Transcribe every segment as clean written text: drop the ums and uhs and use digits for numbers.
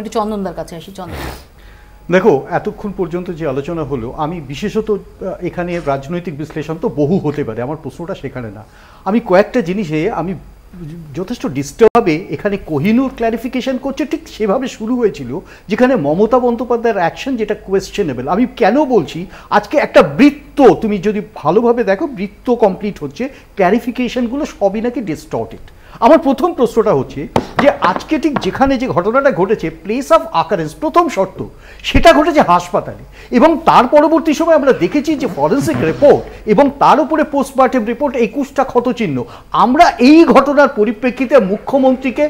একটু চন্দনদার কাছে আসি। চন্দন, দেখো, এতক্ষণ পর্যন্ত যে আলোচনা হলো, আমি বিশেষত এখানে রাজনৈতিক বিশ্লেষণ তো বহু হতে পারে, আমার প্রশ্নটা সেখানে না। আমি কয়েকটা জিনিসে আমি যথেষ্ট ডিস্টার্বে এখানে কোহিনূর ক্ল্যারিফিকেশন করছে, ঠিক সেভাবে শুরু হয়েছিল যেখানে মমতা বন্দ্যোপাধ্যায়ের অ্যাকশন যেটা কোয়েশ্চেনেবল। আমি কেন বলছি, আজকে একটা বৃত্ত তুমি যদি ভালোভাবে দেখো, বৃত্ত কমপ্লিট হচ্ছে, ক্ল্যারিফিকেশনগুলো সবই নাকি ডিস্টর্টেড। আমার প্রথম প্রশ্নটা হচ্ছে যে আজকে ঠিক যেখানে যে ঘটনাটা ঘটেছে, প্লেস অফ আকারেন্স, প্রথম শর্ত সেটা ঘটেছে হাসপাতালে, এবং তার পরবর্তী সময় আমরা দেখেছি যে ফরেন্সিক রিপোর্ট এবং তার উপরে পোস্টমর্টেম রিপোর্ট 21টা ক্ষতচিহ্ন। আমরা এই ঘটনার পরিপ্রেক্ষিতে মুখ্যমন্ত্রীকে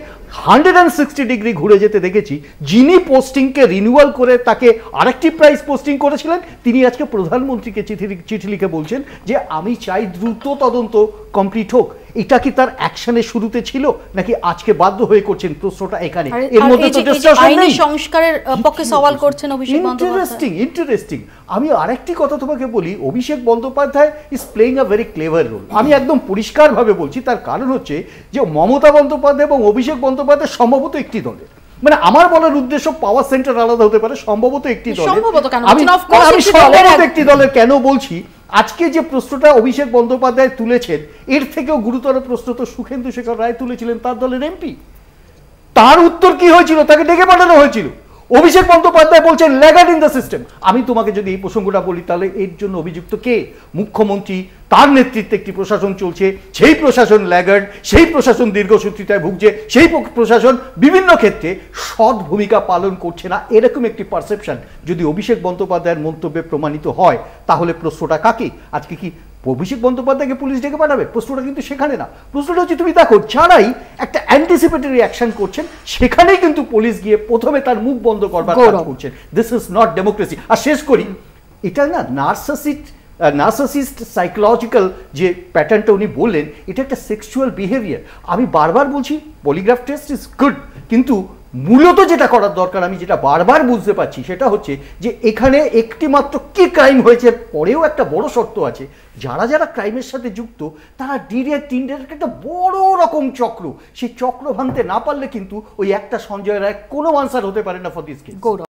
160 ডিগ্রি ঘুরে যেতে দেখেছি। যিনি পোস্টিংকে রিনিউয়াল করে তাকে আরেকটি প্রাইস পোস্টিং করেছিলেন, তিনি আজকে প্রধানমন্ত্রীকে চিঠি লিখে বলছেন যে আমি চাই দ্রুত তদন্ত কমপ্লিট হোক। এটা কি তার অ্যাকশনের শুরুতে ছিল, নাকি আজকে বাধ্য হয়ে করছেন? প্রশ্নটা এখানে। এর মধ্যে তো ডিসকাশন নেই। সংস্কারের পক্ষে সওয়াল করছেন অভিষেক বন্দ্যোপাধ্যায়। ইন্টারেস্টিং। আমি আরেকটি কথা তোমাকে বলি, Abhishek Bandyopadhyay is playing a very clever role. আমি একদম পরিষ্কারভাবে বলছি, তার কারণ হচ্ছে যে মমতা বন্দ্যোপাধ্যায় এবং অভিষেক বন্দ্যোপাধ্যায় সম্ভবত একটি দলের, মানে আমার বলার উদ্দেশ্য পাওয়ার সেন্টার আলাদা হতে পারে, সম্ভবত একটি দলের। আমি সম্ভবত একটি দলের কেন বলছি, আজকে যে প্রশ্নটা অভিষেক বন্দ্যোপাধ্যায় তুলেছেন, এর থেকেও গুরুতর প্রশ্ন তো সুখেন্দু শেখর রায় তুলেছিলেন, তার দলের এমপি। তার উত্তর কি হয়েছিল? তাকে ডেকে পাঠানো হয়েছিল। অভিষেক বন্দ্যোপাধ্যায় বলছেন ল্যাগার্ড ইন দ্য সিস্টেম। আমি তোমাকে যদি এই প্রসঙ্গটা বলি, তাহলে এর জন্য অভিযুক্ত কে? মুখ্যমন্ত্রী। তার নেতৃত্বে একটি প্রশাসন চলছে, সেই প্রশাসন ল্যাগার্ড, সেই প্রশাসন দীর্ঘসূত্রিতায় ভুগছে, সেই প্রশাসন বিভিন্ন ক্ষেত্রে সৎ ভূমিকা পালন করছে না, এরকম একটি পারসেপশন যদি অভিষেক বন্দ্যোপাধ্যায়ের মন্তব্যে প্রমাণিত হয়, তাহলে প্রশ্নটা কাকে? আজকে কি অভিষেক বন্দ্যোপাধ্যায়কে পুলিশ ডেকে পাঠাবে? প্রশ্নটা কিন্তু সেখানে না। প্রশ্নটা হচ্ছে, তুমি দেখো, যারাই একটা অ্যান্টিসিপেটরি অ্যাকশন করছেন, সেখানেই কিন্তু পুলিশ গিয়ে প্রথমে তার মুখ বন্ধ করবার কাজ করছেন। This is not democracy. আর শেষ করি, এটা না নার্সিসিস্ট সাইকোলজিক্যাল যে প্যাটার্নটা উনি বললেন, এটা একটা সেক্সুয়াল বিহেভিয়ার। আমি বারবার বলছি, পলিগ্রাফ টেস্ট ইজ গুড, কিন্তু মূলত যেটা করার দরকার, আমি যেটা বারবার বুঝতে পারছি, সেটা হচ্ছে যে এখানে একটি মাত্র কি ক্রাইম হয়েছে, পরেও একটা বড় শর্ত আছে, যারা যারা ক্রাইমের সাথে যুক্ত তারা ডিরেক্ট ইনডাইরেক্ট একটা বড় রকম চক্র, সেই চক্র ভাঙতে না পারলে কিন্তু ওই একটা সঞ্জয় রায় কোনো আনসার হতে পারে না ফর দিস কেস।